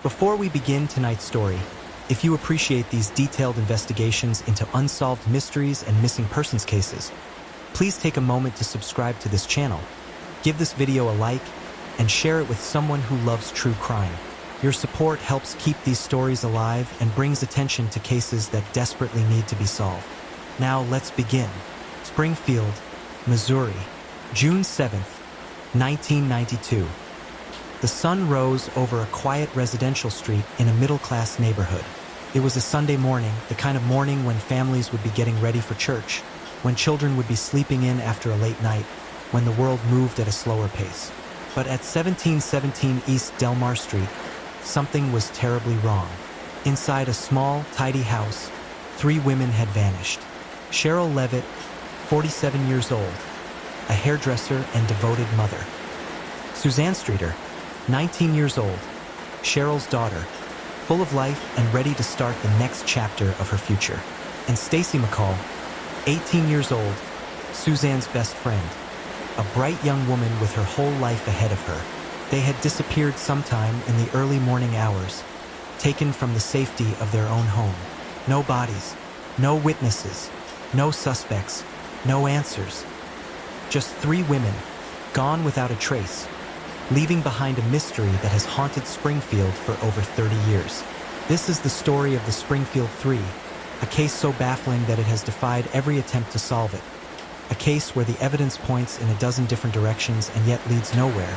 Before we begin tonight's story, if you appreciate these detailed investigations into unsolved mysteries and missing persons cases, please take a moment to subscribe to this channel, give this video a like, and share it with someone who loves true crime. Your support helps keep these stories alive and brings attention to cases that desperately need to be solved. Now let's begin. Springfield, Missouri, June 7th, 1992. The sun rose over a quiet residential street in a middle-class neighborhood. It was a Sunday morning, the kind of morning when families would be getting ready for church, when children would be sleeping in after a late night, when the world moved at a slower pace. But at 1717 East Delmar Street, something was terribly wrong. Inside a small, tidy house, 3 women had vanished. Cheryl Levitt, 47 years old, a hairdresser and devoted mother. Suzanne Streeter, 19 years old, Cheryl's daughter, full of life and ready to start the next chapter of her future. And Stacy McCall, 18 years old, Suzanne's best friend, a bright young woman with her whole life ahead of her. They had disappeared sometime in the early morning hours, taken from the safety of their own home. No bodies, no witnesses, no suspects, no answers. Just 3 women, gone without a trace, leaving behind a mystery that has haunted Springfield for over 30 years. This is the story of the Springfield 3, a case so baffling that it has defied every attempt to solve it. A case where the evidence points in a dozen different directions and yet leads nowhere.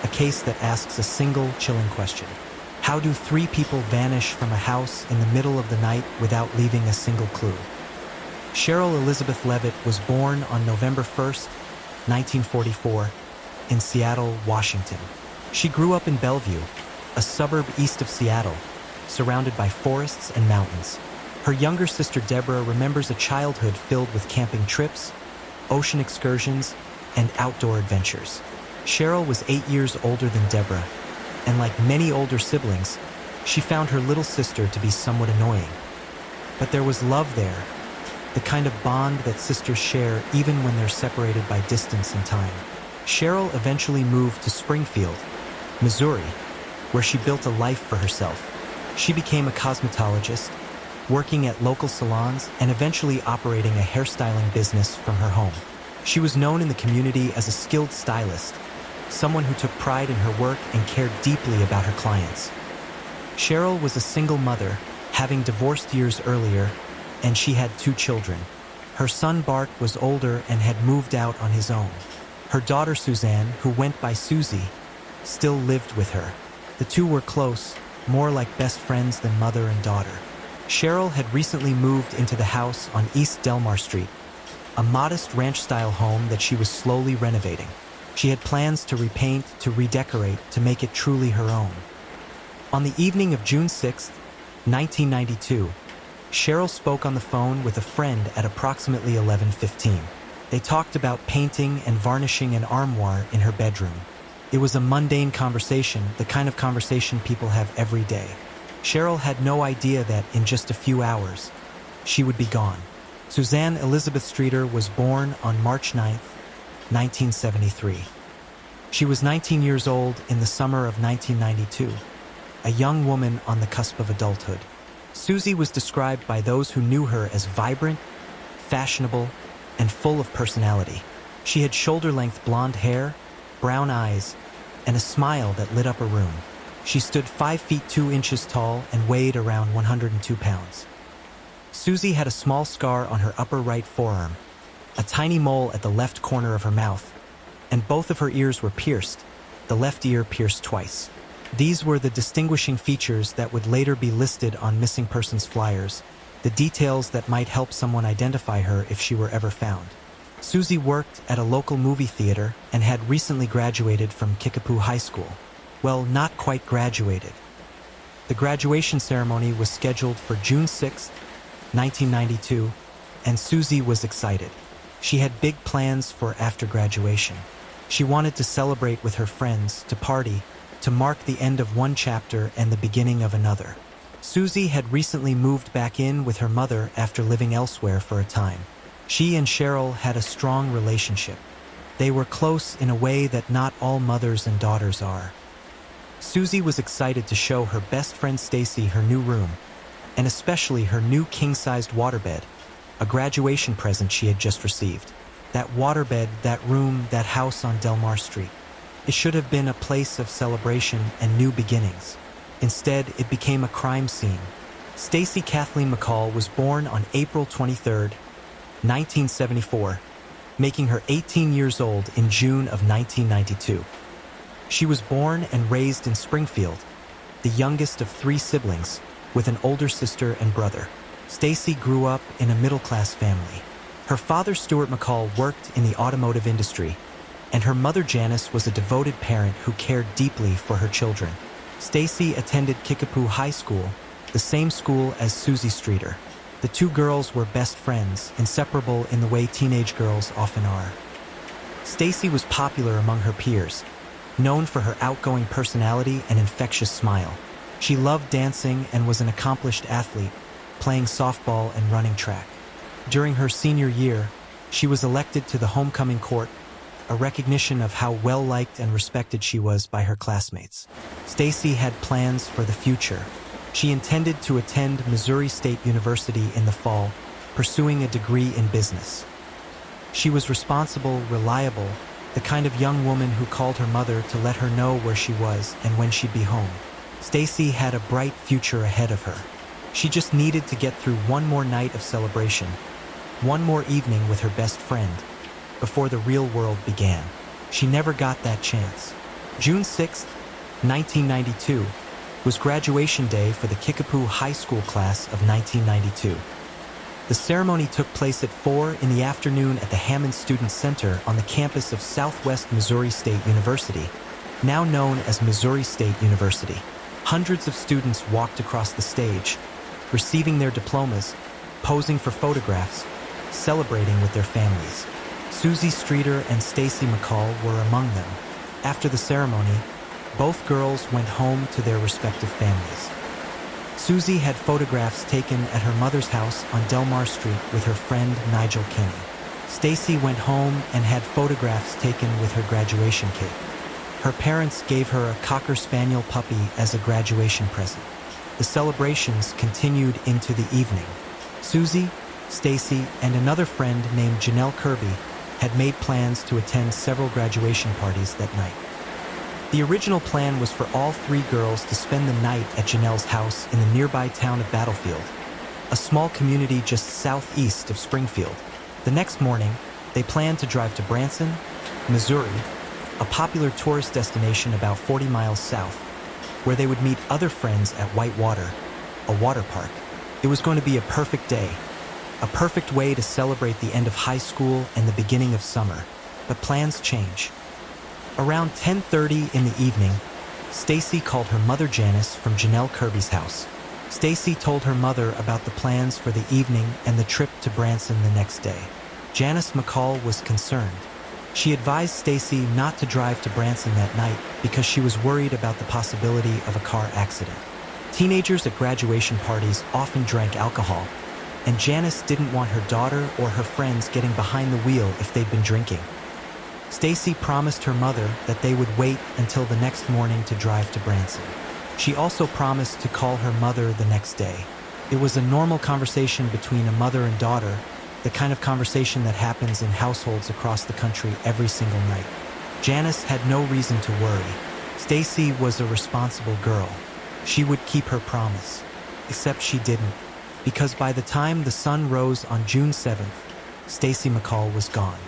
A case that asks a single chilling question. How do 3 people vanish from a house in the middle of the night without leaving a single clue? Cheryl Elizabeth Levitt was born on November 1st, 1944, in Seattle, Washington. She grew up in Bellevue, a suburb east of Seattle, surrounded by forests and mountains. Her younger sister Deborah remembers a childhood filled with camping trips, ocean excursions, and outdoor adventures. Cheryl was 8 years older than Deborah, and like many older siblings, she found her little sister to be somewhat annoying. But there was love there, the kind of bond that sisters share even when they're separated by distance and time. Cheryl eventually moved to Springfield, Missouri, where she built a life for herself. She became a cosmetologist, working at local salons and eventually operating a hairstyling business from her home. She was known in the community as a skilled stylist, someone who took pride in her work and cared deeply about her clients. Cheryl was a single mother, having divorced years earlier, and she had 2 children. Her son Bart was older and had moved out on his own. Her daughter Suzanne, who went by Susie, still lived with her. The 2 were close, more like best friends than mother and daughter. Cheryl had recently moved into the house on East Delmar Street, a modest ranch-style home that she was slowly renovating. She had plans to repaint, to redecorate, to make it truly her own. On the evening of June 6, 1992, Cheryl spoke on the phone with a friend at approximately 11:15. They talked about painting and varnishing an armoire in her bedroom. It was a mundane conversation, the kind of conversation people have every day. Cheryl had no idea that in just a few hours, she would be gone. Suzanne Elizabeth Streeter was born on March 9, 1973. She was 19 years old in the summer of 1992, a young woman on the cusp of adulthood. Susie was described by those who knew her as vibrant, fashionable, and full of personality. She had shoulder-length blonde hair, brown eyes, and a smile that lit up a room. She stood 5 feet 2 inches tall and weighed around 102 pounds. Susie had a small scar on her upper right forearm, a tiny mole at the left corner of her mouth, and both of her ears were pierced, the left ear pierced twice. These were the distinguishing features that would later be listed on missing persons flyers, the details that might help someone identify her if she were ever found. Susie worked at a local movie theater and had recently graduated from Kickapoo High School. Well, not quite graduated. The graduation ceremony was scheduled for June 6, 1992, and Susie was excited. She had big plans for after graduation. She wanted to celebrate with her friends, to party, to mark the end of one chapter and the beginning of another. Susie had recently moved back in with her mother after living elsewhere for a time. She and Cheryl had a strong relationship. They were close in a way that not all mothers and daughters are. Susie was excited to show her best friend Stacy her new room, and especially her new king-sized waterbed, a graduation present she had just received. That waterbed, that room, that house on Delmar Street. It should have been a place of celebration and new beginnings. Instead, it became a crime scene. Stacy Kathleen McCall was born on April 23, 1974, making her 18 years old in June of 1992. She was born and raised in Springfield, the youngest of 3 siblings, with an older sister and brother. Stacy grew up in a middle-class family. Her father, Stuart McCall, worked in the automotive industry, and her mother, Janice, was a devoted parent who cared deeply for her children. Stacy attended Kickapoo High School, the same school as Susie Streeter. The 2 girls were best friends, inseparable in the way teenage girls often are. Stacy was popular among her peers, known for her outgoing personality and infectious smile. She loved dancing and was an accomplished athlete, playing softball and running track. During her senior year, she was elected to the homecoming court, a recognition of how well-liked and respected she was by her classmates. Stacy had plans for the future. She intended to attend Missouri State University in the fall, pursuing a degree in business. She was responsible, reliable, the kind of young woman who called her mother to let her know where she was and when she'd be home. Stacy had a bright future ahead of her. She just needed to get through one more night of celebration, one more evening with her best friend, before the real world began. She never got that chance. June 6, 1992, was graduation day for the Kickapoo High School class of 1992. The ceremony took place at 4 in the afternoon at the Hammond Student Center on the campus of Southwest Missouri State University, now known as Missouri State University. Hundreds of students walked across the stage, receiving their diplomas, posing for photographs, celebrating with their families. Susie Streeter and Stacy McCall were among them. After the ceremony, both girls went home to their respective families. Susie had photographs taken at her mother's house on Delmar Street with her friend Nigel Kinney. Stacy went home and had photographs taken with her graduation cake. Her parents gave her a Cocker Spaniel puppy as a graduation present. The celebrations continued into the evening. Susie, Stacy, and another friend named Janelle Kirby had made plans to attend several graduation parties that night. The original plan was for all 3 girls to spend the night at Janelle's house in the nearby town of Battlefield, a small community just southeast of Springfield. The next morning, they planned to drive to Branson, Missouri, a popular tourist destination about 40 miles south, where they would meet other friends at Whitewater, a water park. It was going to be a perfect day, a perfect way to celebrate the end of high school and the beginning of summer. But plans change. Around 10:30 in the evening, Stacy called her mother Janice from Janelle Kirby's house. Stacy told her mother about the plans for the evening and the trip to Branson the next day. Janice McCall was concerned. She advised Stacy not to drive to Branson that night because she was worried about the possibility of a car accident. Teenagers at graduation parties often drank alcohol, and Janice didn't want her daughter or her friends getting behind the wheel if they'd been drinking. Stacy promised her mother that they would wait until the next morning to drive to Branson. She also promised to call her mother the next day. It was a normal conversation between a mother and daughter, the kind of conversation that happens in households across the country every single night. Janice had no reason to worry. Stacy was a responsible girl. She would keep her promise. Except she didn't, because by the time the sun rose on June 7th, Stacy McCall was gone.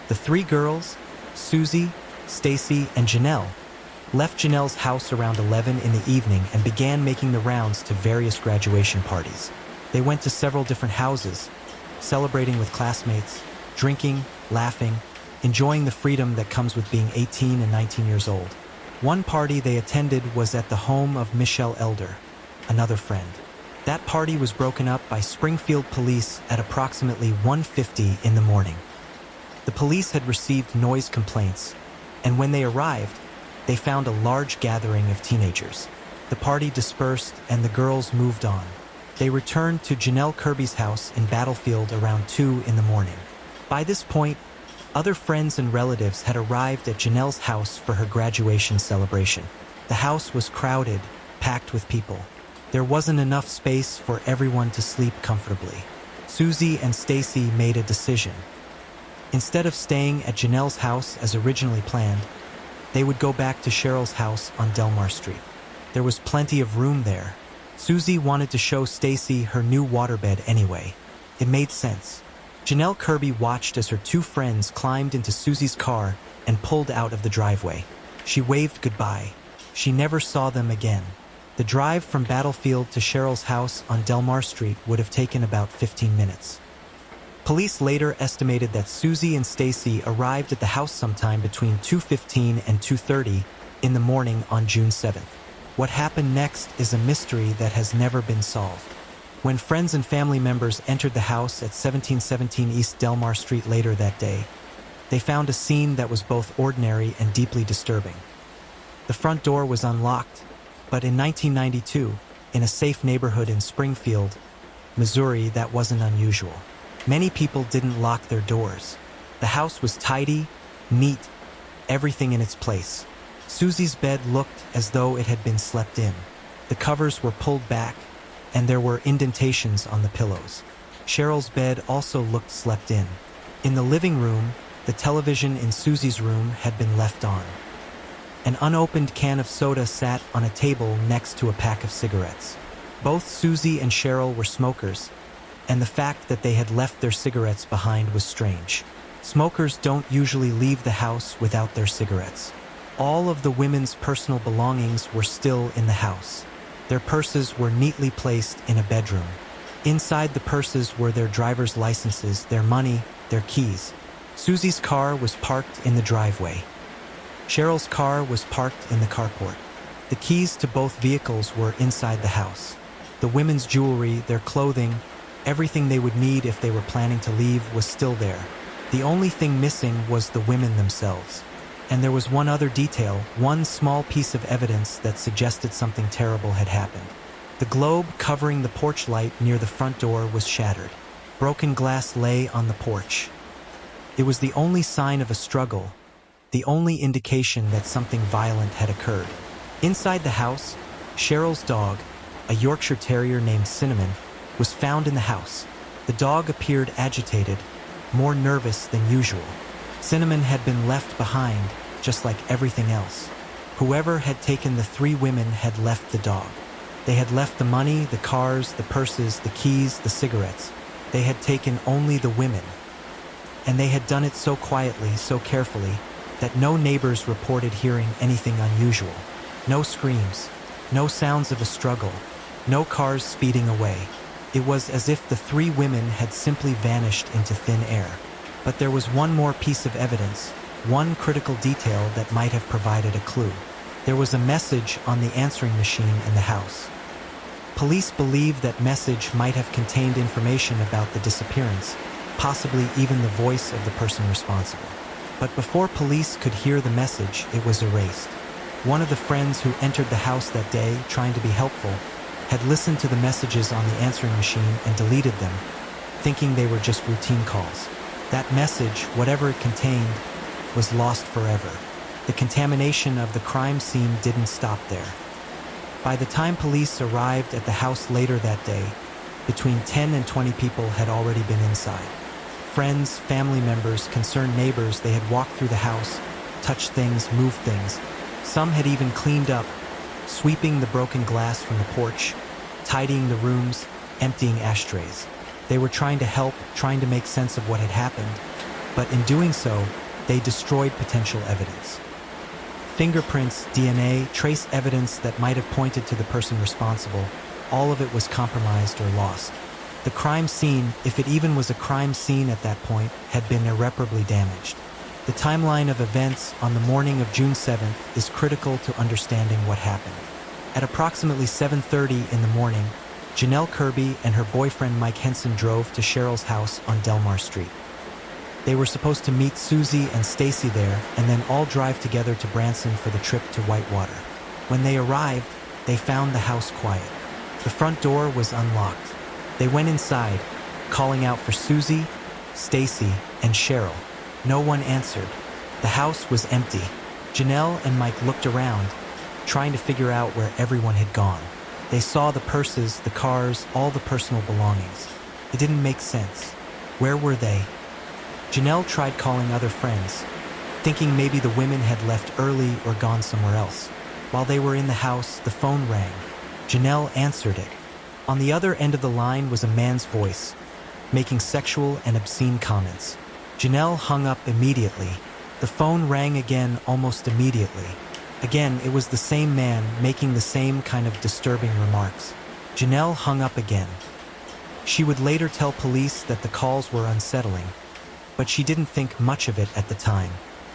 The 3 girls, Susie, Stacy, and Janelle, left Janelle's house around 11 in the evening and began making the rounds to various graduation parties. They went to several different houses, celebrating with classmates, drinking, laughing, enjoying the freedom that comes with being 18 and 19 years old. One party they attended was at the home of Michelle Elder, another friend. That party was broken up by Springfield police at approximately 1:50 in the morning. The police had received noise complaints, and when they arrived, they found a large gathering of teenagers. The party dispersed and the girls moved on. They returned to Janelle Kirby's house in Battlefield around 2 in the morning. By this point, other friends and relatives had arrived at Janelle's house for her graduation celebration. The house was crowded, packed with people. There wasn't enough space for everyone to sleep comfortably. Susie and Stacy made a decision. Instead of staying at Janelle's house as originally planned, they would go back to Cheryl's house on Delmar Street. There was plenty of room there. Susie wanted to show Stacy her new waterbed anyway. It made sense. Janelle Kirby watched as her two friends climbed into Susie's car and pulled out of the driveway. She waved goodbye. She never saw them again. The drive from Battlefield to Cheryl's house on Delmar Street would have taken about 15 minutes. Police later estimated that Susie and Stacy arrived at the house sometime between 2:15 and 2:30 in the morning on June 7th. What happened next is a mystery that has never been solved. When friends and family members entered the house at 1717 East Delmar Street later that day, they found a scene that was both ordinary and deeply disturbing. The front door was unlocked, but in 1992, in a safe neighborhood in Springfield, Missouri, that wasn't unusual. Many people didn't lock their doors. The house was tidy, neat, everything in its place. Susie's bed looked as though it had been slept in. The covers were pulled back, and there were indentations on the pillows. Cheryl's bed also looked slept in. In the living room, the television in Susie's room had been left on. An unopened can of soda sat on a table next to a pack of cigarettes. Both Susie and Cheryl were smokers, and the fact that they had left their cigarettes behind was strange. Smokers don't usually leave the house without their cigarettes. All of the women's personal belongings were still in the house. Their purses were neatly placed in a bedroom. Inside the purses were their driver's licenses, their money, their keys. Susie's car was parked in the driveway. Cheryl's car was parked in the carport. The keys to both vehicles were inside the house. The women's jewelry, their clothing, everything they would need if they were planning to leave was still there. The only thing missing was the women themselves. And there was one other detail, one small piece of evidence that suggested something terrible had happened. The globe covering the porch light near the front door was shattered. Broken glass lay on the porch. It was the only sign of a struggle, the only indication that something violent had occurred. Inside the house, Cheryl's dog, a Yorkshire Terrier named Cinnamon, was found in the house. The dog appeared agitated, more nervous than usual. Cinnamon had been left behind, just like everything else. Whoever had taken the three women had left the dog. They had left the money, the cars, the purses, the keys, the cigarettes. They had taken only the women. And they had done it so quietly, so carefully, that no neighbors reported hearing anything unusual. No screams, no sounds of a struggle, no cars speeding away. It was as if the three women had simply vanished into thin air. But there was one more piece of evidence, one critical detail that might have provided a clue. There was a message on the answering machine in the house. Police believe that message might have contained information about the disappearance, possibly even the voice of the person responsible. But before police could hear the message, it was erased. One of the friends who entered the house that day, trying to be helpful, had listened to the messages on the answering machine and deleted them, thinking they were just routine calls. That message, whatever it contained, was lost forever. The contamination of the crime scene didn't stop there. By the time police arrived at the house later that day, between 10 and 20 people had already been inside. Friends, family members, concerned neighbors, they had walked through the house, touched things, moved things. Some had even cleaned up, sweeping the broken glass from the porch, tidying the rooms, emptying ashtrays. They were trying to help, trying to make sense of what had happened, but in doing so, they destroyed potential evidence. Fingerprints, DNA, trace evidence that might have pointed to the person responsible, all of it was compromised or lost. The crime scene, if it even was a crime scene at that point, had been irreparably damaged. The timeline of events on the morning of June 7th is critical to understanding what happened. At approximately 7:30 in the morning, Janelle Kirby and her boyfriend Mike Henson drove to Cheryl's house on Delmar Street. They were supposed to meet Susie and Stacy there and then all drive together to Branson for the trip to Whitewater. When they arrived, they found the house quiet. The front door was unlocked. They went inside, calling out for Susie, Stacy, and Cheryl. No one answered. The house was empty. Janelle and Mike looked around, trying to figure out where everyone had gone. They saw the purses, the cars, all the personal belongings. It didn't make sense. Where were they? Janelle tried calling other friends, thinking maybe the women had left early or gone somewhere else. While they were in the house, the phone rang. Janelle answered it. On the other end of the line was a man's voice, making sexual and obscene comments. Janelle hung up immediately. The phone rang again almost immediately. Again, it was the same man making the same kind of disturbing remarks. Janelle hung up again. She would later tell police that the calls were unsettling, but she didn't think much of it at the time.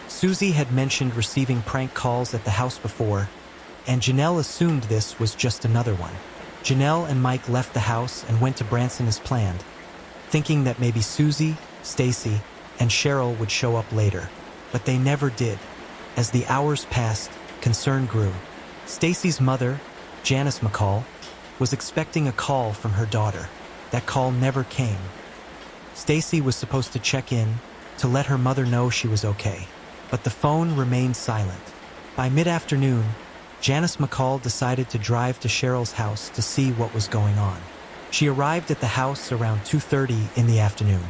Susie had mentioned receiving prank calls at the house before, and Janelle assumed this was just another one. Janelle and Mike left the house and went to Branson as planned, thinking that maybe Susie, Stacy, and Cheryl would show up later. But they never did. As the hours passed, concern grew. Stacy's mother, Janice McCall, was expecting a call from her daughter. That call never came. Stacy was supposed to check in to let her mother know she was okay, but the phone remained silent. By mid-afternoon, Janice McCall decided to drive to Cheryl's house to see what was going on. She arrived at the house around 2:30 in the afternoon.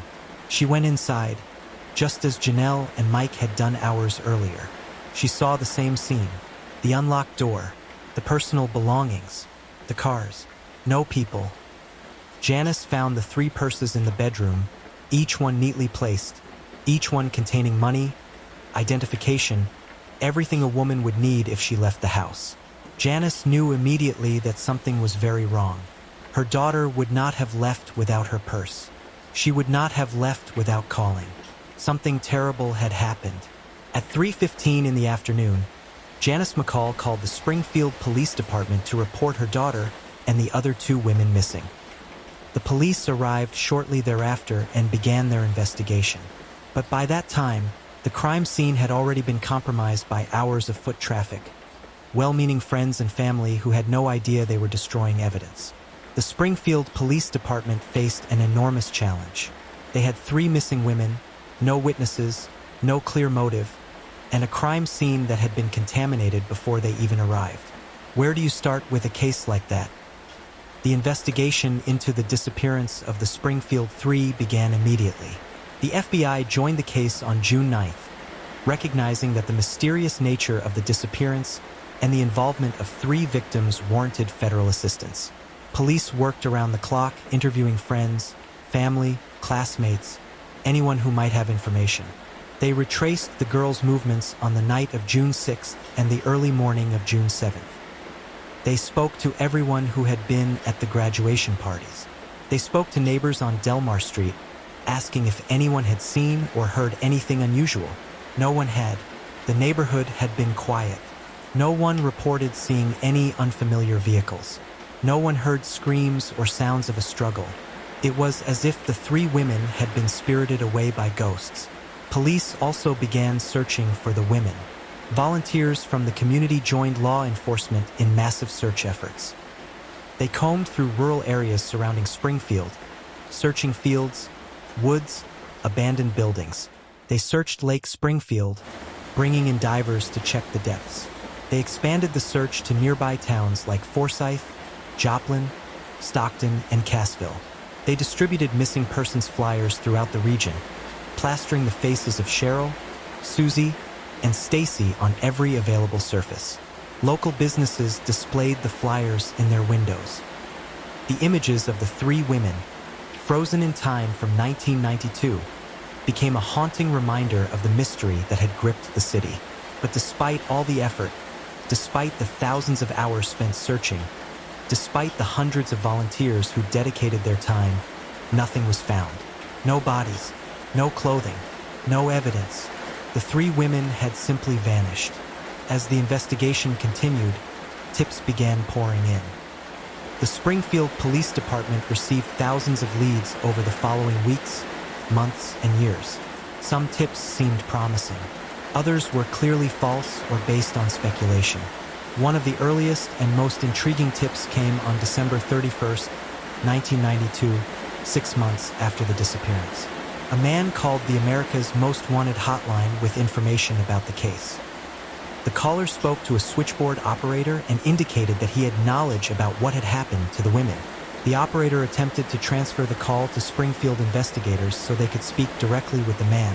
She went inside, just as Janelle and Mike had done hours earlier. She saw the same scene: the unlocked door, the personal belongings, the cars, no people. Janice found the 3 purses in the bedroom, each one neatly placed, each one containing money, identification, everything a woman would need if she left the house. Janice knew immediately that something was very wrong. Her daughter would not have left without her purse. She would not have left without calling. Something terrible had happened. At 3:15 in the afternoon, Janice McCall called the Springfield Police Department to report her daughter and the other 2 women missing. The police arrived shortly thereafter and began their investigation. But by that time, the crime scene had already been compromised by hours of foot traffic, well-meaning friends and family who had no idea they were destroying evidence. The Springfield Police Department faced an enormous challenge. They had 3 missing women, no witnesses, no clear motive, and a crime scene that had been contaminated before they even arrived. Where do you start with a case like that? The investigation into the disappearance of the Springfield 3 began immediately. The FBI joined the case on June 9th, recognizing that the mysterious nature of the disappearance and the involvement of 3 victims warranted federal assistance. Police worked around the clock, interviewing friends, family, classmates, anyone who might have information. They retraced the girls' movements on the night of June 6th and the early morning of June 7th. They spoke to everyone who had been at the graduation parties. They spoke to neighbors on Delmar Street, asking if anyone had seen or heard anything unusual. No one had. The neighborhood had been quiet. No one reported seeing any unfamiliar vehicles. No one heard screams or sounds of a struggle. It was as if the 3 women had been spirited away by ghosts. Police also began searching for the women. Volunteers from the community joined law enforcement in massive search efforts. They combed through rural areas surrounding Springfield, searching fields, woods, abandoned buildings. They searched Lake Springfield, bringing in divers to check the depths. They expanded the search to nearby towns like Forsyth, Joplin, Stockton, and Cassville. They distributed missing persons flyers throughout the region, plastering the faces of Cheryl, Susie, and Stacy on every available surface. Local businesses displayed the flyers in their windows. The images of the 3 women, frozen in time from 1992, became a haunting reminder of the mystery that had gripped the city. But despite all the effort, despite the thousands of hours spent searching, despite the hundreds of volunteers who dedicated their time, nothing was found. No bodies, no clothing, no evidence. The 3 women had simply vanished. As the investigation continued, tips began pouring in. The Springfield Police Department received thousands of leads over the following weeks, months, and years. Some tips seemed promising. Others were clearly false or based on speculation. One of the earliest and most intriguing tips came on December 31st, 1992, 6 months after the disappearance. A man called the America's Most Wanted hotline with information about the case. The caller spoke to a switchboard operator and indicated that he had knowledge about what had happened to the women. The operator attempted to transfer the call to Springfield investigators so they could speak directly with the man,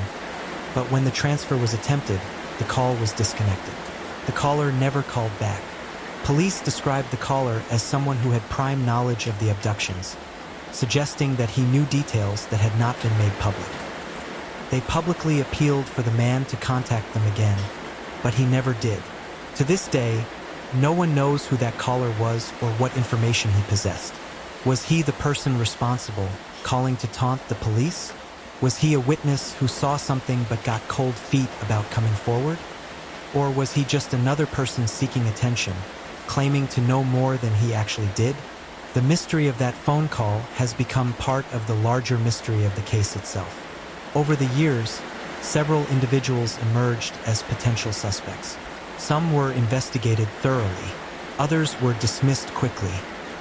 but when the transfer was attempted, the call was disconnected. The caller never called back. Police described the caller as someone who had prime knowledge of the abductions, suggesting that he knew details that had not been made public. They publicly appealed for the man to contact them again, but he never did. To this day, no one knows who that caller was or what information he possessed. Was he the person responsible, calling to taunt the police? Was he a witness who saw something but got cold feet about coming forward? Or was he just another person seeking attention, claiming to know more than he actually did? The mystery of that phone call has become part of the larger mystery of the case itself. Over the years, several individuals emerged as potential suspects. Some were investigated thoroughly, others were dismissed quickly,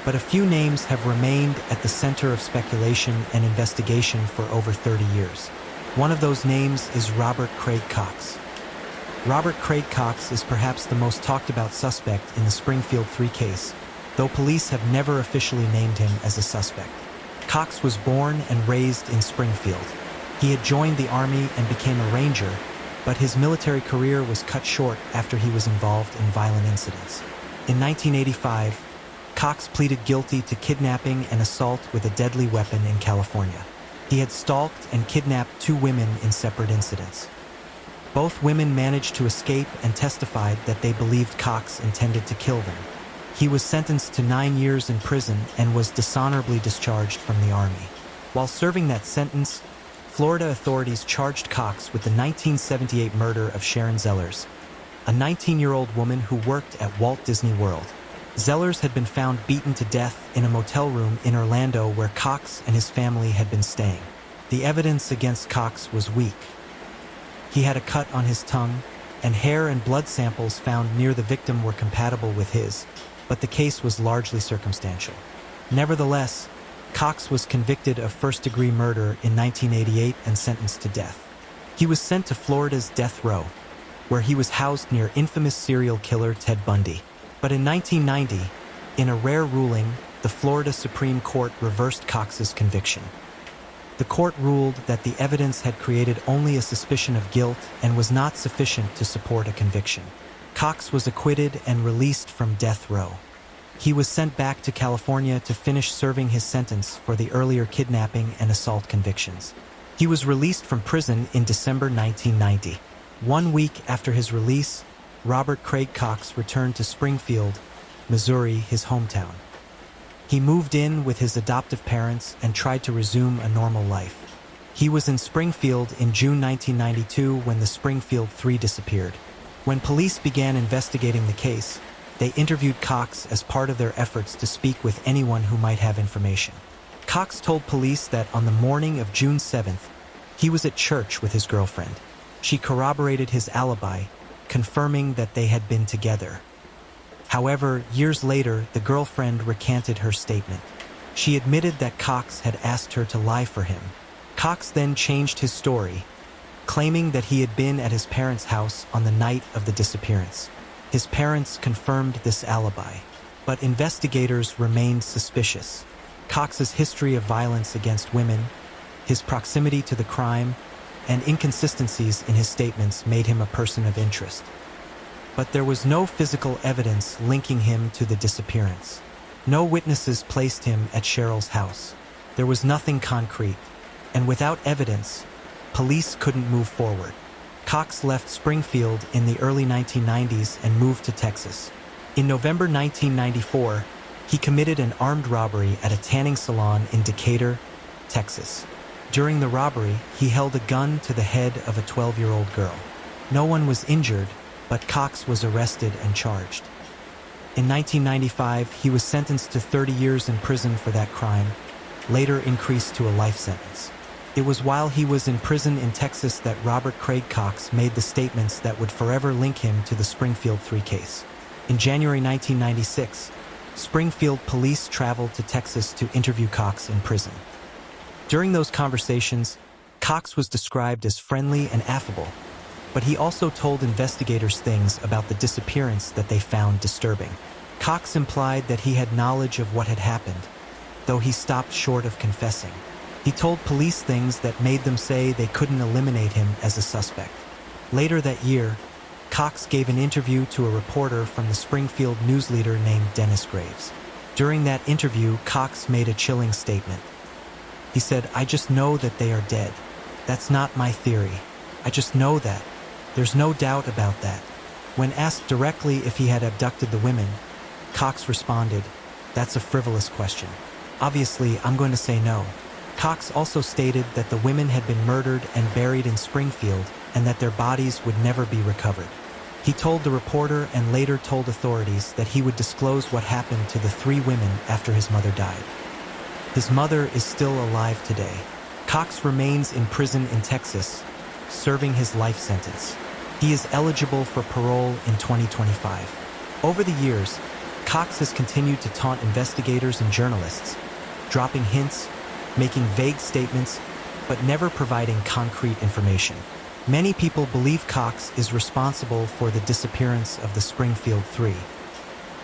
but a few names have remained at the center of speculation and investigation for over 30 years. One of those names is Robert Craig Cox. Robert Craig Cox is perhaps the most talked about suspect in the Springfield 3 case, though police have never officially named him as a suspect. Cox was born and raised in Springfield. He had joined the Army and became a Ranger, but his military career was cut short after he was involved in violent incidents. In 1985, Cox pleaded guilty to kidnapping and assault with a deadly weapon in California. He had stalked and kidnapped 2 women in separate incidents. Both women managed to escape and testified that they believed Cox intended to kill them. He was sentenced to 9 years in prison and was dishonorably discharged from the Army. While serving that sentence, Florida authorities charged Cox with the 1978 murder of Sharon Zellers, a 19-year-old woman who worked at Walt Disney World. Zellers had been found beaten to death in a motel room in Orlando where Cox and his family had been staying. The evidence against Cox was weak. He had a cut on his tongue, and hair and blood samples found near the victim were compatible with his, but the case was largely circumstantial. Nevertheless, Cox was convicted of first-degree murder in 1988 and sentenced to death. He was sent to Florida's death row, where he was housed near infamous serial killer Ted Bundy. But in 1990, in a rare ruling, the Florida Supreme Court reversed Cox's conviction. The court ruled that the evidence had created only a suspicion of guilt and was not sufficient to support a conviction. Cox was acquitted and released from death row. He was sent back to California to finish serving his sentence for the earlier kidnapping and assault convictions. He was released from prison in December 1990. 1 week after his release, Robert Craig Cox returned to Springfield, Missouri, his hometown. He moved in with his adoptive parents and tried to resume a normal life. He was in Springfield in June 1992 when the Springfield 3 disappeared. When police began investigating the case, they interviewed Cox as part of their efforts to speak with anyone who might have information. Cox told police that on the morning of June 7th, he was at church with his girlfriend. She corroborated his alibi, confirming that they had been together. However, years later, the girlfriend recanted her statement. She admitted that Cox had asked her to lie for him. Cox then changed his story, claiming that he had been at his parents' house on the night of the disappearance. His parents confirmed this alibi, but investigators remained suspicious. Cox's history of violence against women, his proximity to the crime, and inconsistencies in his statements made him a person of interest. But there was no physical evidence linking him to the disappearance. No witnesses placed him at Cheryl's house. There was nothing concrete, and without evidence, police couldn't move forward. Cox left Springfield in the early 1990s and moved to Texas. In November 1994, he committed an armed robbery at a tanning salon in Decatur, Texas. During the robbery, he held a gun to the head of a 12-year-old girl. No one was injured, but Cox was arrested and charged. In 1995, he was sentenced to 30 years in prison for that crime, later increased to a life sentence. It was while he was in prison in Texas that Robert Craig Cox made the statements that would forever link him to the Springfield 3 case. In January 1996, Springfield police traveled to Texas to interview Cox in prison. During those conversations, Cox was described as friendly and affable, but he also told investigators things about the disappearance that they found disturbing. Cox implied that he had knowledge of what had happened, though he stopped short of confessing. He told police things that made them say they couldn't eliminate him as a suspect. Later that year, Cox gave an interview to a reporter from the Springfield News leader named Dennis Graves. During that interview, Cox made a chilling statement. He said, "I just know that they are dead. That's not my theory. I just know that. There's no doubt about that." When asked directly if he had abducted the women, Cox responded, "That's a frivolous question. Obviously, I'm going to say no." Cox also stated that the women had been murdered and buried in Springfield and that their bodies would never be recovered. He told the reporter and later told authorities that he would disclose what happened to the 3 women after his mother died. His mother is still alive today. Cox remains in prison in Texas, serving his life sentence. He is eligible for parole in 2025. Over the years, Cox has continued to taunt investigators and journalists, dropping hints, making vague statements, but never providing concrete information. Many people believe Cox is responsible for the disappearance of the Springfield 3.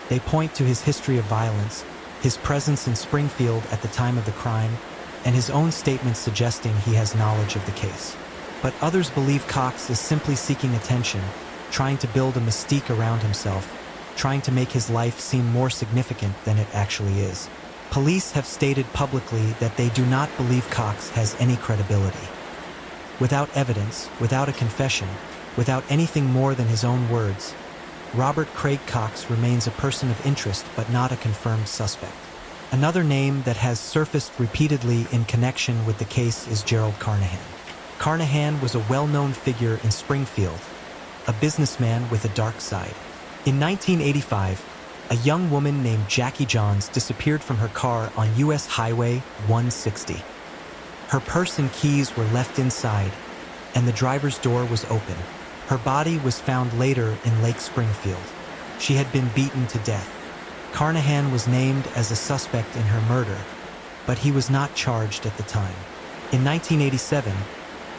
They point to his history of violence, his presence in Springfield at the time of the crime, and his own statements suggesting he has knowledge of the case. But others believe Cox is simply seeking attention, trying to build a mystique around himself, trying to make his life seem more significant than it actually is. Police have stated publicly that they do not believe Cox has any credibility. Without evidence, without a confession, without anything more than his own words, Robert Craig Cox remains a person of interest but not a confirmed suspect. Another name that has surfaced repeatedly in connection with the case is Gerald Carnahan. Carnahan was a well-known figure in Springfield, a businessman with a dark side. In 1985, a young woman named Jackie Johns disappeared from her car on U.S. Highway 160. Her purse and keys were left inside, and the driver's door was open. Her body was found later in Lake Springfield. She had been beaten to death. Carnahan was named as a suspect in her murder, but he was not charged at the time. In 1987,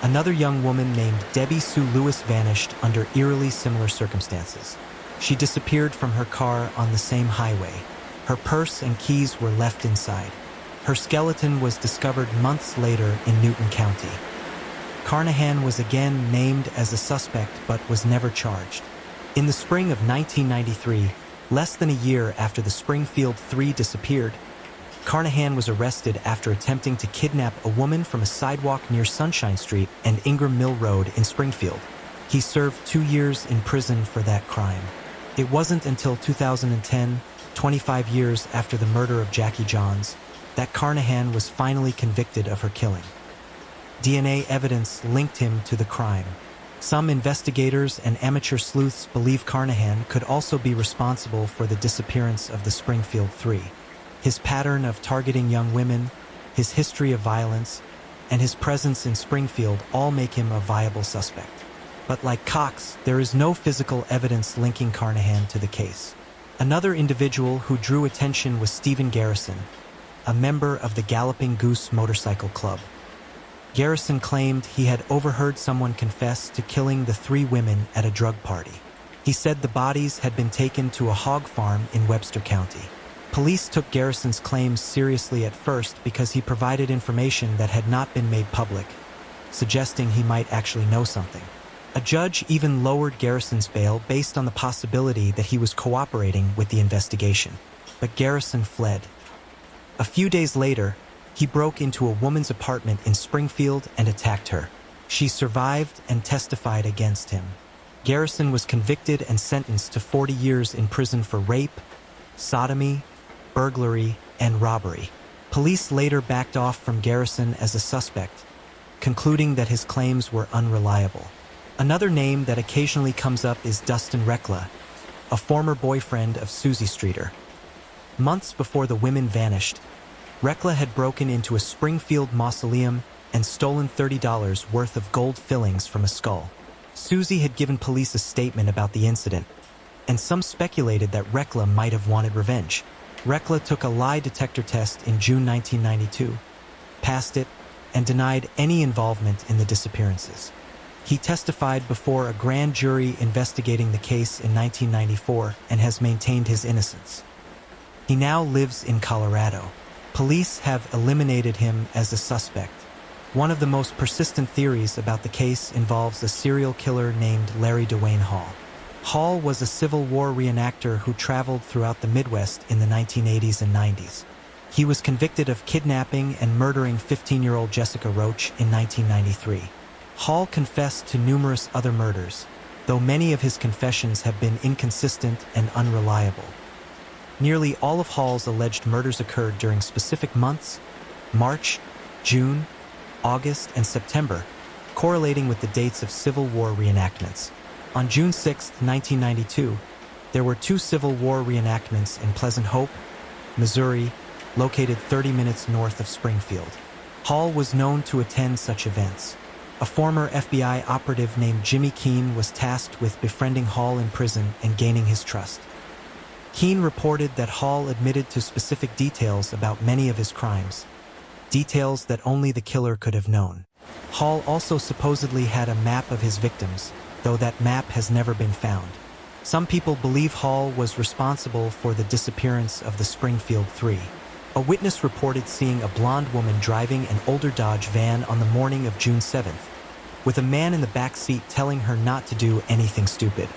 another young woman named Debbie Sue Lewis vanished under eerily similar circumstances. She disappeared from her car on the same highway. Her purse and keys were left inside. Her skeleton was discovered months later in Newton County. Carnahan was again named as a suspect but was never charged. In the spring of 1993, less than a year after the Springfield 3 disappeared, Carnahan was arrested after attempting to kidnap a woman from a sidewalk near Sunshine Street and Ingram Mill Road in Springfield. He served 2 years in prison for that crime. It wasn't until 2010, 25 years after the murder of Jackie Johns, that Carnahan was finally convicted of her killing. DNA evidence linked him to the crime. Some investigators and amateur sleuths believe Carnahan could also be responsible for the disappearance of the Springfield 3. His pattern of targeting young women, his history of violence, and his presence in Springfield all make him a viable suspect. But like Cox, there is no physical evidence linking Carnahan to the case. Another individual who drew attention was Stephen Garrison, a member of the Galloping Goose Motorcycle Club. Garrison claimed he had overheard someone confess to killing the 3 women at a drug party. He said the bodies had been taken to a hog farm in Webster County. Police took Garrison's claims seriously at first because he provided information that had not been made public, suggesting he might actually know something. A judge even lowered Garrison's bail based on the possibility that he was cooperating with the investigation. But Garrison fled. A few days later, he broke into a woman's apartment in Springfield and attacked her. She survived and testified against him. Garrison was convicted and sentenced to 40 years in prison for rape, sodomy, burglary, and robbery. Police later backed off from Garrison as a suspect, concluding that his claims were unreliable. Another name that occasionally comes up is Dustin Rekla, a former boyfriend of Susie Streeter. Months before the women vanished, Rekla had broken into a Springfield mausoleum and stolen $30 worth of gold fillings from a skull. Susie had given police a statement about the incident, and some speculated that Rekla might have wanted revenge. Rekla took a lie detector test in June 1992, passed it, and denied any involvement in the disappearances. He testified before a grand jury investigating the case in 1994 and has maintained his innocence. He now lives in Colorado. Police have eliminated him as a suspect. One of the most persistent theories about the case involves a serial killer named Larry Dwayne Hall. Hall was a Civil War reenactor who traveled throughout the Midwest in the 1980s and 90s. He was convicted of kidnapping and murdering 15-year-old Jessica Roach in 1993. Hall confessed to numerous other murders, though many of his confessions have been inconsistent and unreliable. Nearly all of Hall's alleged murders occurred during specific months: March, June, August, and September, correlating with the dates of Civil War reenactments. On June 6, 1992, there were 2 Civil War reenactments in Pleasant Hope, Missouri, located 30 minutes north of Springfield. Hall was known to attend such events. A former FBI operative named Jimmy Keene was tasked with befriending Hall in prison and gaining his trust. Keene reported that Hall admitted to specific details about many of his crimes, details that only the killer could have known. Hall also supposedly had a map of his victims, though that map has never been found. Some people believe Hall was responsible for the disappearance of the Springfield Three. A witness reported seeing a blonde woman driving an older Dodge van on the morning of June 7th, with a man in the back seat telling her not to do anything stupid.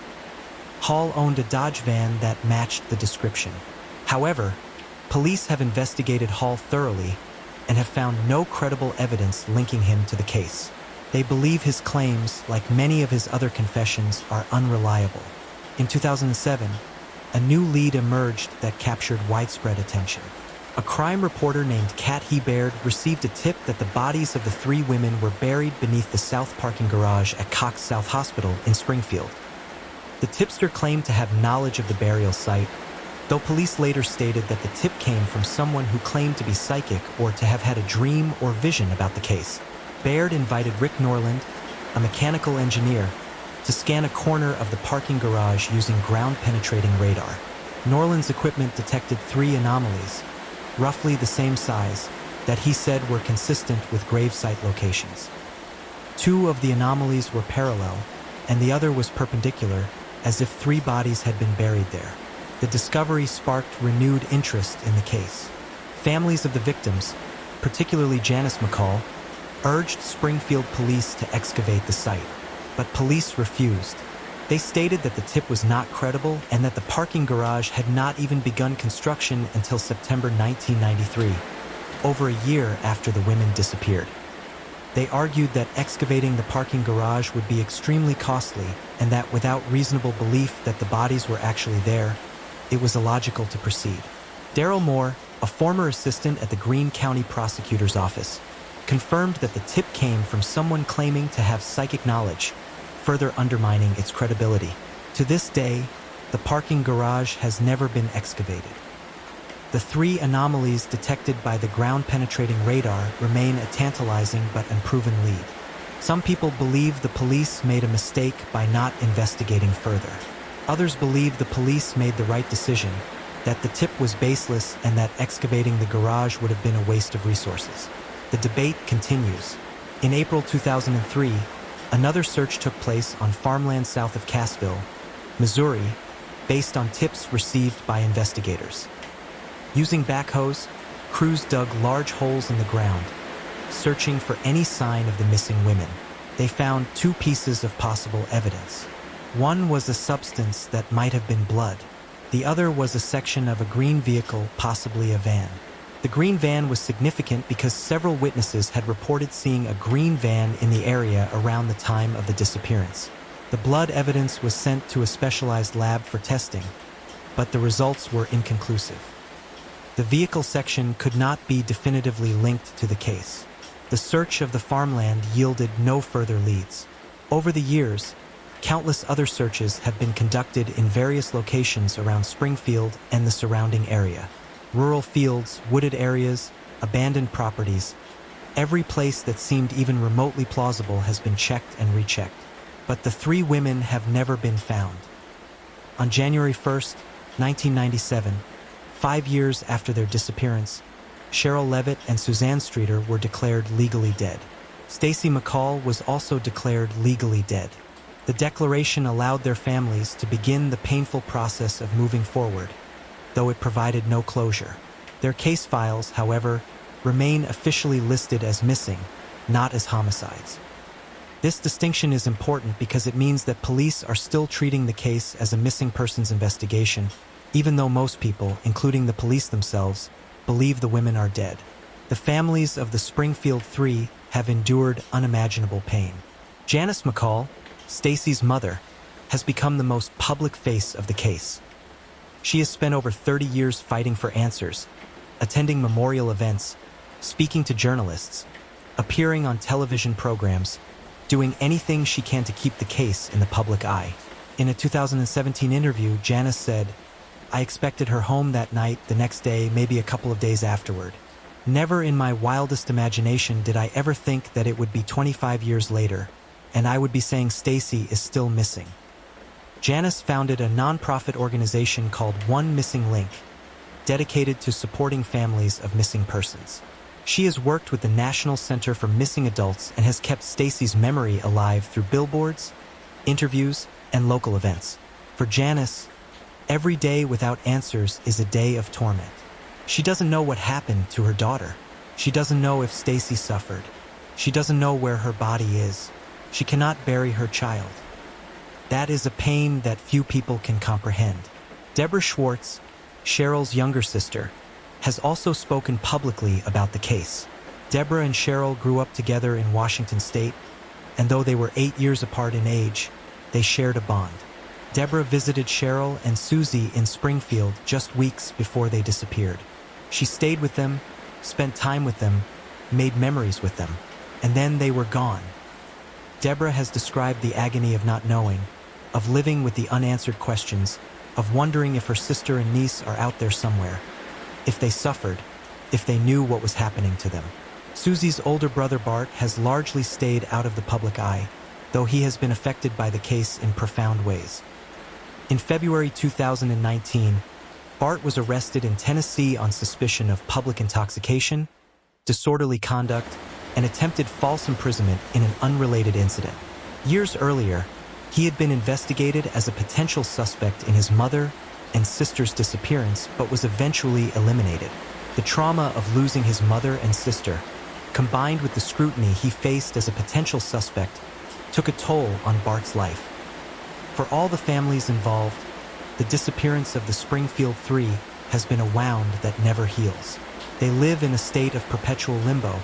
Hall owned a Dodge van that matched the description. However, police have investigated Hall thoroughly and have found no credible evidence linking him to the case. They believe his claims, like many of his other confessions, are unreliable. In 2007, a new lead emerged that captured widespread attention. A crime reporter named Kat Hebert received a tip that the bodies of the 3 women were buried beneath the south parking garage at Cox South Hospital in Springfield. The tipster claimed to have knowledge of the burial site, though police later stated that the tip came from someone who claimed to be psychic or to have had a dream or vision about the case. Baird invited Rick Norland, a mechanical engineer, to scan a corner of the parking garage using ground-penetrating radar. Norland's equipment detected 3 anomalies, roughly the same size, that he said were consistent with gravesite locations. 2 of the anomalies were parallel, and the other was perpendicular, as if 3 bodies had been buried there. The discovery sparked renewed interest in the case. Families of the victims, particularly Janice McCall, urged Springfield police to excavate the site, but police refused. They stated that the tip was not credible and that the parking garage had not even begun construction until September 1993, over a year after the women disappeared. They argued that excavating the parking garage would be extremely costly and that without reasonable belief that the bodies were actually there, it was illogical to proceed. Daryl Moore, a former assistant at the Greene County Prosecutor's Office, confirmed that the tip came from someone claiming to have psychic knowledge, further undermining its credibility. To this day, the parking garage has never been excavated. The 3 anomalies detected by the ground-penetrating radar remain a tantalizing but unproven lead. Some people believe the police made a mistake by not investigating further. Others believe the police made the right decision, that the tip was baseless and that excavating the garage would have been a waste of resources. The debate continues. In April 2003, another search took place on farmland south of Cassville, Missouri, based on tips received by investigators. Using backhoes, crews dug large holes in the ground, searching for any sign of the missing women. They found 2 pieces of possible evidence. One was a substance that might have been blood. The other was a section of a green vehicle, possibly a van. The green van was significant because several witnesses had reported seeing a green van in the area around the time of the disappearance. The blood evidence was sent to a specialized lab for testing, but the results were inconclusive. The vehicle section could not be definitively linked to the case. The search of the farmland yielded no further leads. Over the years, countless other searches have been conducted in various locations around Springfield and the surrounding area. Rural fields, wooded areas, abandoned properties, every place that seemed even remotely plausible has been checked and rechecked. But the 3 women have never been found. On January 1st, 1997, 5 years after their disappearance, Cheryl Levitt and Suzanne Streeter were declared legally dead. Stacy McCall was also declared legally dead. The declaration allowed their families to begin the painful process of moving forward, though it provided no closure. Their case files, however, remain officially listed as missing, not as homicides. This distinction is important because it means that police are still treating the case as a missing persons investigation, even though most people, including the police themselves, believe the women are dead. The families of the Springfield Three have endured unimaginable pain. Janice McCall, Stacy's mother, has become the most public face of the case. She has spent over 30 years fighting for answers, attending memorial events, speaking to journalists, appearing on television programs, doing anything she can to keep the case in the public eye. In a 2017 interview, Janice said, "I expected her home that night, the next day, maybe a couple of days afterward. Never in my wildest imagination did I ever think that it would be 25 years later, and I would be saying Stacy is still missing." Janice founded a nonprofit organization called One Missing Link, dedicated to supporting families of missing persons. She has worked with the National Center for Missing Adults and has kept Stacy's memory alive through billboards, interviews, and local events. For Janice, every day without answers is a day of torment. She doesn't know what happened to her daughter. She doesn't know if Stacy suffered. She doesn't know where her body is. She cannot bury her child. That is a pain that few people can comprehend. Deborah Schwartz, Cheryl's younger sister, has also spoken publicly about the case. Deborah and Cheryl grew up together in Washington State, and though they were 8 years apart in age, they shared a bond. Deborah visited Cheryl and Susie in Springfield just weeks before they disappeared. She stayed with them, spent time with them, made memories with them, and then they were gone. Deborah has described the agony of not knowing, of living with the unanswered questions, of wondering if her sister and niece are out there somewhere, if they suffered, if they knew what was happening to them. Susie's older brother Bart has largely stayed out of the public eye, though he has been affected by the case in profound ways. In February 2019, Bart was arrested in Tennessee on suspicion of public intoxication, disorderly conduct, and attempted false imprisonment in an unrelated incident. Years earlier, he had been investigated as a potential suspect in his mother and sister's disappearance, but was eventually eliminated. The trauma of losing his mother and sister, combined with the scrutiny he faced as a potential suspect, took a toll on Bart's life. For all the families involved, the disappearance of the Springfield Three has been a wound that never heals. They live in a state of perpetual limbo,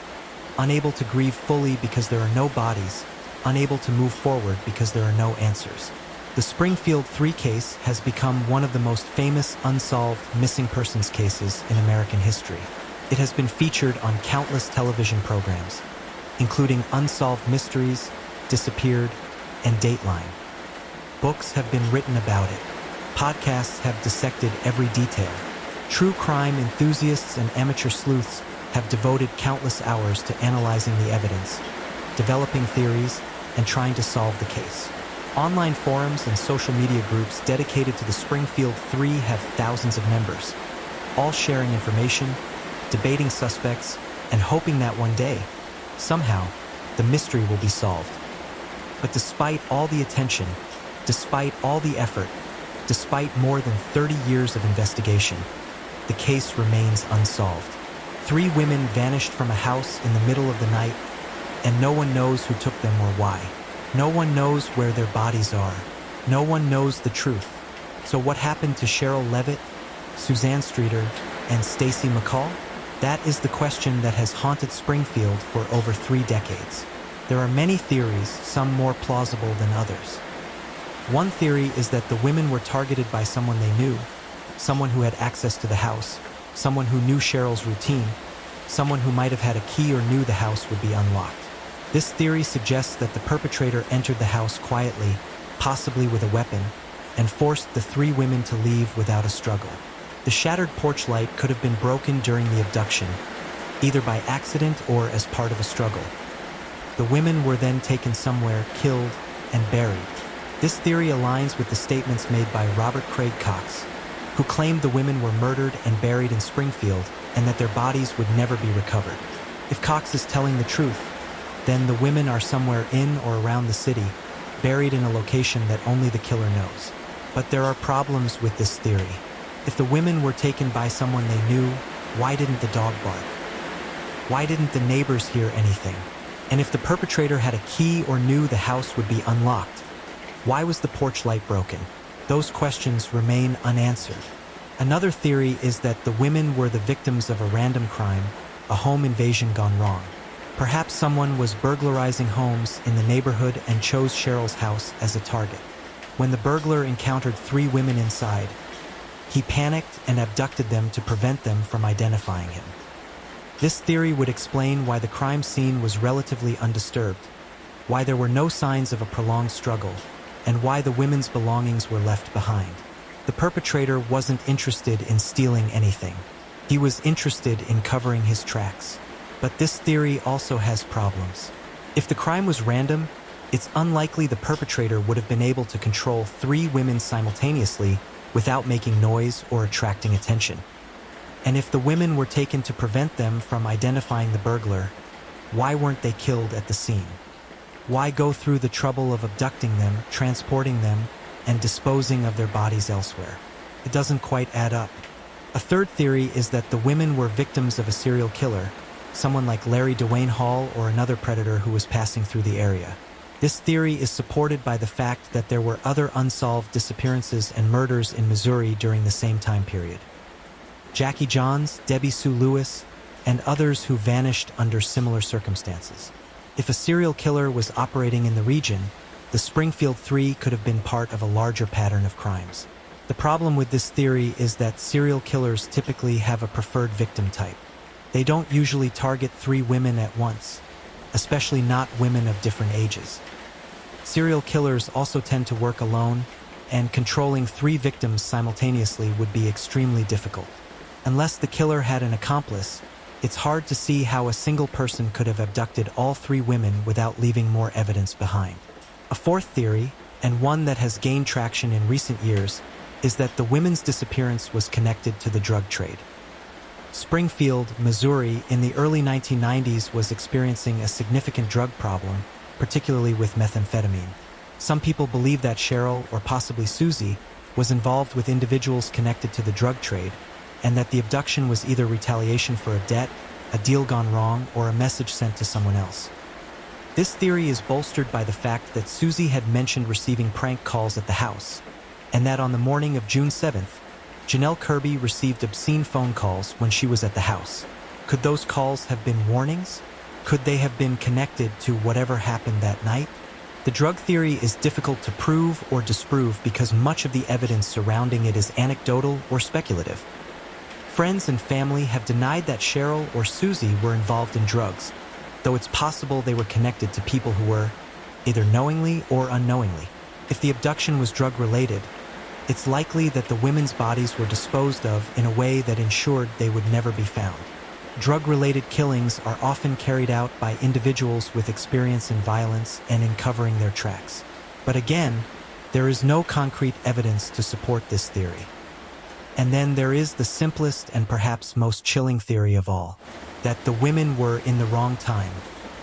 unable to grieve fully because there are no bodies, unable to move forward because there are no answers. The Springfield Three case has become one of the most famous unsolved missing persons cases in American history. It has been featured on countless television programs, including Unsolved Mysteries, Disappeared, and Dateline. Books have been written about it. Podcasts have dissected every detail. True crime enthusiasts and amateur sleuths have devoted countless hours to analyzing the evidence, developing theories, and trying to solve the case. Online forums and social media groups dedicated to the Springfield Three have thousands of members, all sharing information, debating suspects, and hoping that one day, somehow, the mystery will be solved. But despite all the attention, despite all the effort, despite more than 30 years of investigation, the case remains unsolved. 3 women vanished from a house in the middle of the night, and no one knows who took them or why. No one knows where their bodies are. No one knows the truth. So what happened to Cheryl Levitt, Suzanne Streeter, and Stacy McCall? That is the question that has haunted Springfield for over 3 decades. There are many theories, some more plausible than others. One theory is that the women were targeted by someone they knew, someone who had access to the house, someone who knew Cheryl's routine, someone who might have had a key or knew the house would be unlocked. This theory suggests that the perpetrator entered the house quietly, possibly with a weapon, and forced the 3 women to leave without a struggle. The shattered porch light could have been broken during the abduction, either by accident or as part of a struggle. The women were then taken somewhere, killed, and buried. This theory aligns with the statements made by Robert Craig Cox, who claimed the women were murdered and buried in Springfield and that their bodies would never be recovered. If Cox is telling the truth, then the women are somewhere in or around the city, buried in a location that only the killer knows. But there are problems with this theory. If the women were taken by someone they knew, why didn't the dog bark? Why didn't the neighbors hear anything? And if the perpetrator had a key or knew the house would be unlocked, why was the porch light broken? Those questions remain unanswered. Another theory is that the women were the victims of a random crime, a home invasion gone wrong. Perhaps someone was burglarizing homes in the neighborhood and chose Cheryl's house as a target. When the burglar encountered 3 women inside, he panicked and abducted them to prevent them from identifying him. This theory would explain why the crime scene was relatively undisturbed, why there were no signs of a prolonged struggle, and why the women's belongings were left behind. The perpetrator wasn't interested in stealing anything. He was interested in covering his tracks. But this theory also has problems. If the crime was random, it's unlikely the perpetrator would have been able to control 3 women simultaneously without making noise or attracting attention. And if the women were taken to prevent them from identifying the burglar, why weren't they killed at the scene? Why go through the trouble of abducting them, transporting them, and disposing of their bodies elsewhere? It doesn't quite add up. A third theory is that the women were victims of a serial killer, someone like Larry Dwayne Hall or another predator who was passing through the area. This theory is supported by the fact that there were other unsolved disappearances and murders in Missouri during the same time period. Jackie Johns, Debbie Sue Lewis, and others who vanished under similar circumstances. If a serial killer was operating in the region, the Springfield 3 could have been part of a larger pattern of crimes. The problem with this theory is that serial killers typically have a preferred victim type. They don't usually target 3 women at once, especially not women of different ages. Serial killers also tend to work alone, and controlling 3 victims simultaneously would be extremely difficult. Unless the killer had an accomplice, it's hard to see how a single person could have abducted all 3 women without leaving more evidence behind. A fourth theory, and one that has gained traction in recent years, is that the women's disappearance was connected to the drug trade. Springfield, Missouri, in the early 1990s was experiencing a significant drug problem, particularly with methamphetamine. Some people believe that Cheryl, or possibly Susie, was involved with individuals connected to the drug trade, and that the abduction was either retaliation for a debt, a deal gone wrong, or a message sent to someone else. This theory is bolstered by the fact that Susie had mentioned receiving prank calls at the house, and that on the morning of June 7th, Janelle Kirby received obscene phone calls when she was at the house. Could those calls have been warnings? Could they have been connected to whatever happened that night? The drug theory is difficult to prove or disprove because much of the evidence surrounding it is anecdotal or speculative. Friends and family have denied that Cheryl or Susie were involved in drugs, though it's possible they were connected to people who were, either knowingly or unknowingly. If the abduction was drug-related, it's likely that the women's bodies were disposed of in a way that ensured they would never be found. Drug-related killings are often carried out by individuals with experience in violence and in covering their tracks. But again, there is no concrete evidence to support this theory. And then there is the simplest and perhaps most chilling theory of all, that the women were in the wrong time,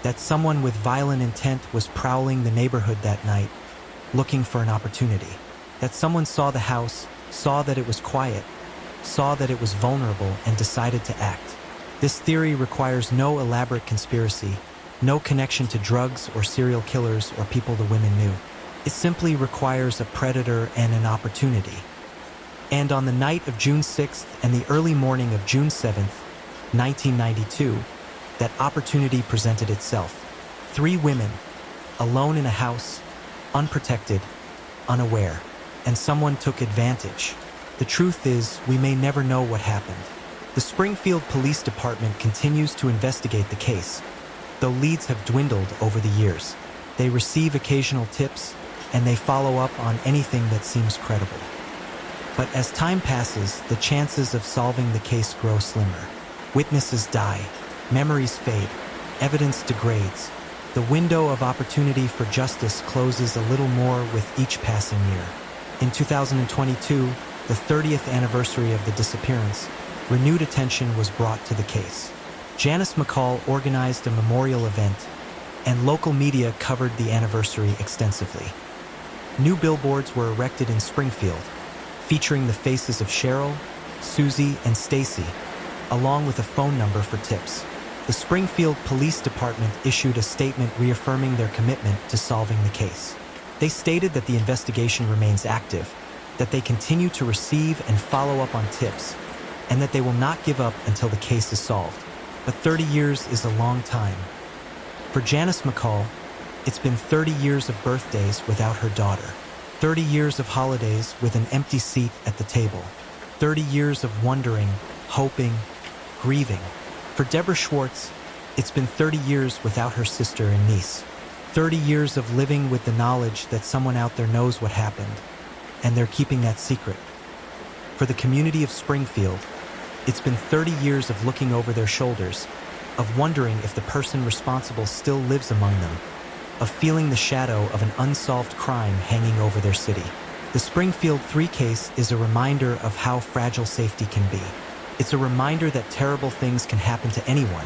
that someone with violent intent was prowling the neighborhood that night, looking for an opportunity, that someone saw the house, saw that it was quiet, saw that it was vulnerable, and decided to act. This theory requires no elaborate conspiracy, no connection to drugs or serial killers or people the women knew. It simply requires a predator and an opportunity. And on the night of June 6th and the early morning of June 7th, 1992, that opportunity presented itself. 3 women, alone in a house, unprotected, unaware, and someone took advantage. The truth is, we may never know what happened. The Springfield Police Department continues to investigate the case, though leads have dwindled over the years. They receive occasional tips, and they follow up on anything that seems credible. But as time passes, the chances of solving the case grow slimmer. Witnesses die, memories fade, evidence degrades. The window of opportunity for justice closes a little more with each passing year. In 2022, the 30th anniversary of the disappearance, renewed attention was brought to the case. Janice McCall organized a memorial event, and local media covered the anniversary extensively. New billboards were erected in Springfield, featuring the faces of Cheryl, Susie, and Stacy, along with a phone number for tips. The Springfield Police Department issued a statement reaffirming their commitment to solving the case. They stated that the investigation remains active, that they continue to receive and follow up on tips, and that they will not give up until the case is solved. But 30 years is a long time. For Janice McCall, it's been 30 years of birthdays without her daughter, 30 years of holidays with an empty seat at the table, 30 years of wondering, hoping, grieving. For Deborah Schwartz, it's been 30 years without her sister and niece, 30 years of living with the knowledge that someone out there knows what happened, and they're keeping that secret. For the community of Springfield, it's been 30 years of looking over their shoulders, of wondering if the person responsible still lives among them, of feeling the shadow of an unsolved crime hanging over their city. The Springfield 3 case is a reminder of how fragile safety can be. It's a reminder that terrible things can happen to anyone,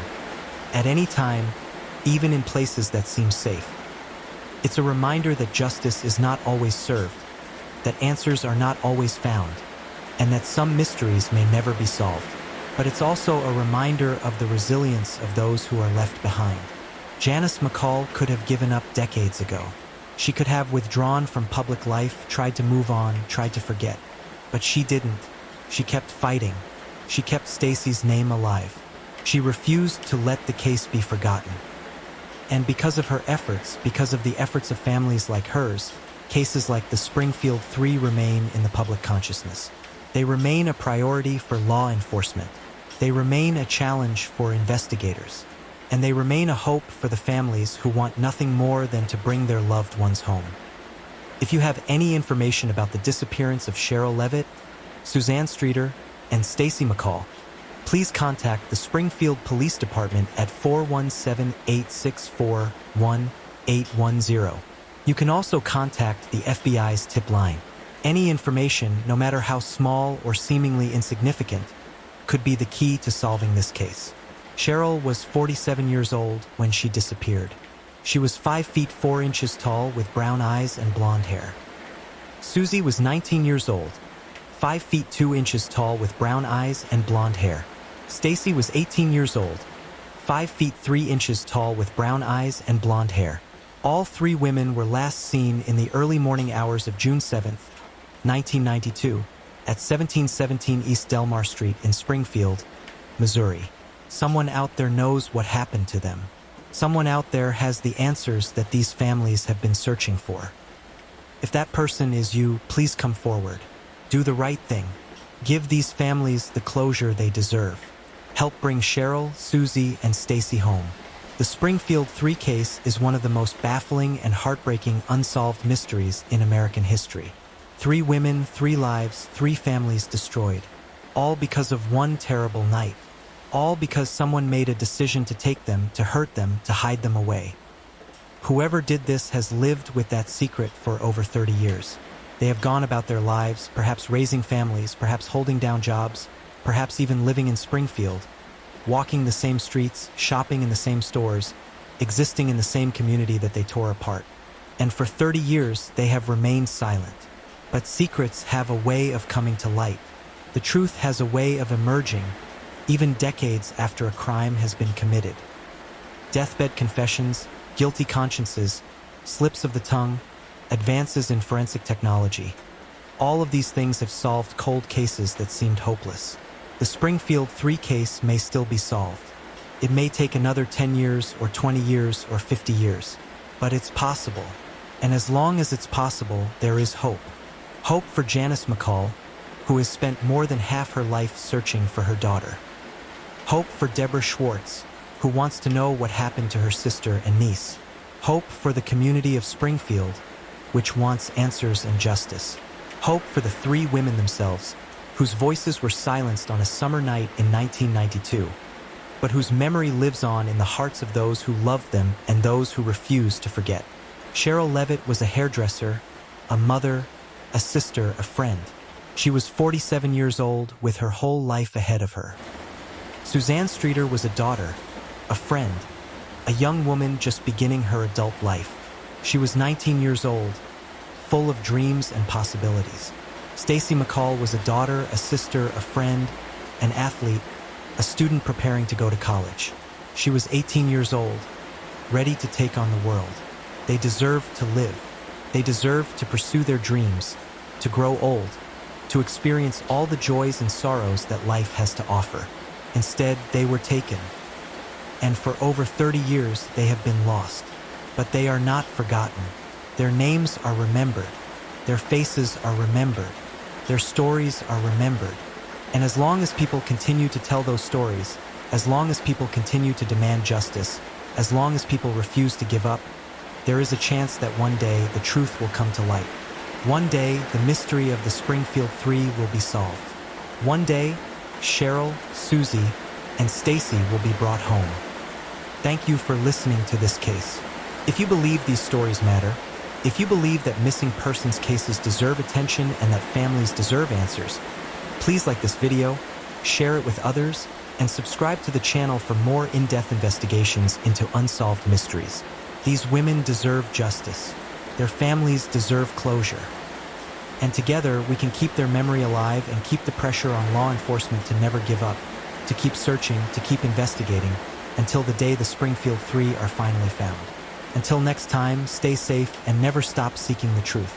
at any time, even in places that seem safe. It's a reminder that justice is not always served, that answers are not always found, and that some mysteries may never be solved. But it's also a reminder of the resilience of those who are left behind. Janice McCall could have given up decades ago. She could have withdrawn from public life, tried to move on, tried to forget. But she didn't. She kept fighting. She kept Stacy's name alive. She refused to let the case be forgotten. And because of her efforts, because of the efforts of families like hers, cases like the Springfield 3 remain in the public consciousness. They remain a priority for law enforcement. They remain a challenge for investigators. And they remain a hope for the families who want nothing more than to bring their loved ones home. If you have any information about the disappearance of Cheryl Levitt, Suzanne Streeter, and Stacy McCall, please contact the Springfield Police Department at 417-864-1810. You can also contact the FBI's tip line. Any information, no matter how small or seemingly insignificant, could be the key to solving this case. Cheryl was 47 years old when she disappeared. She was 5 feet 4 inches tall with brown eyes and blonde hair. Susie was 19 years old, 5 feet 2 inches tall with brown eyes and blonde hair. Stacy was 18 years old, 5 feet 3 inches tall with brown eyes and blonde hair. All 3 women were last seen in the early morning hours of June 7th, 1992, at 1717 East Delmar Street in Springfield, Missouri. Someone out there knows what happened to them. Someone out there has the answers that these families have been searching for. If that person is you, please come forward. Do the right thing. Give these families the closure they deserve. Help bring Cheryl, Susie, and Stacy home. The Springfield 3 case is one of the most baffling and heartbreaking unsolved mysteries in American history. 3 women, 3 lives, 3 families destroyed. All because of one terrible night. All because someone made a decision to take them, to hurt them, to hide them away. Whoever did this has lived with that secret for over 30 years. They have gone about their lives, perhaps raising families, perhaps holding down jobs, perhaps even living in Springfield, walking the same streets, shopping in the same stores, existing in the same community that they tore apart. And for 30 years, they have remained silent. But secrets have a way of coming to light. The truth has a way of emerging, even decades after a crime has been committed. Deathbed confessions, guilty consciences, slips of the tongue, advances in forensic technology. All of these things have solved cold cases that seemed hopeless. The Springfield 3 case may still be solved. It may take another 10 years or 20 years or 50 years, but it's possible. And as long as it's possible, there is hope. Hope for Janice McCall, who has spent more than half her life searching for her daughter. Hope for Deborah Schwartz, who wants to know what happened to her sister and niece. Hope for the community of Springfield, which wants answers and justice. Hope for the 3 women themselves, whose voices were silenced on a summer night in 1992, but whose memory lives on in the hearts of those who loved them and those who refuse to forget. Cheryl Levitt was a hairdresser, a mother, a sister, a friend. She was 47 years old with her whole life ahead of her. Suzanne Streeter was a daughter, a friend, a young woman just beginning her adult life. She was 19 years old, full of dreams and possibilities. Stacy McCall was a daughter, a sister, a friend, an athlete, a student preparing to go to college. She was 18 years old, ready to take on the world. They deserved to live. They deserved to pursue their dreams, to grow old, to experience all the joys and sorrows that life has to offer. Instead, they were taken. And for over 30 years, they have been lost. But they are not forgotten. Their names are remembered. Their faces are remembered. Their stories are remembered. And as long as people continue to tell those stories, as long as people continue to demand justice, as long as people refuse to give up, there is a chance that one day the truth will come to light. One day, the mystery of the Springfield 3 will be solved. One day, Cheryl, Susie, and Stacy will be brought home. Thank you for listening to this case. If you believe these stories matter, if you believe that missing persons cases deserve attention and that families deserve answers, please like this video, share it with others, and subscribe to the channel for more in-depth investigations into unsolved mysteries. These women deserve justice. Their families deserve closure. And together, we can keep their memory alive and keep the pressure on law enforcement to never give up, to keep searching, to keep investigating, until the day the Springfield 3 are finally found. Until next time, stay safe and never stop seeking the truth.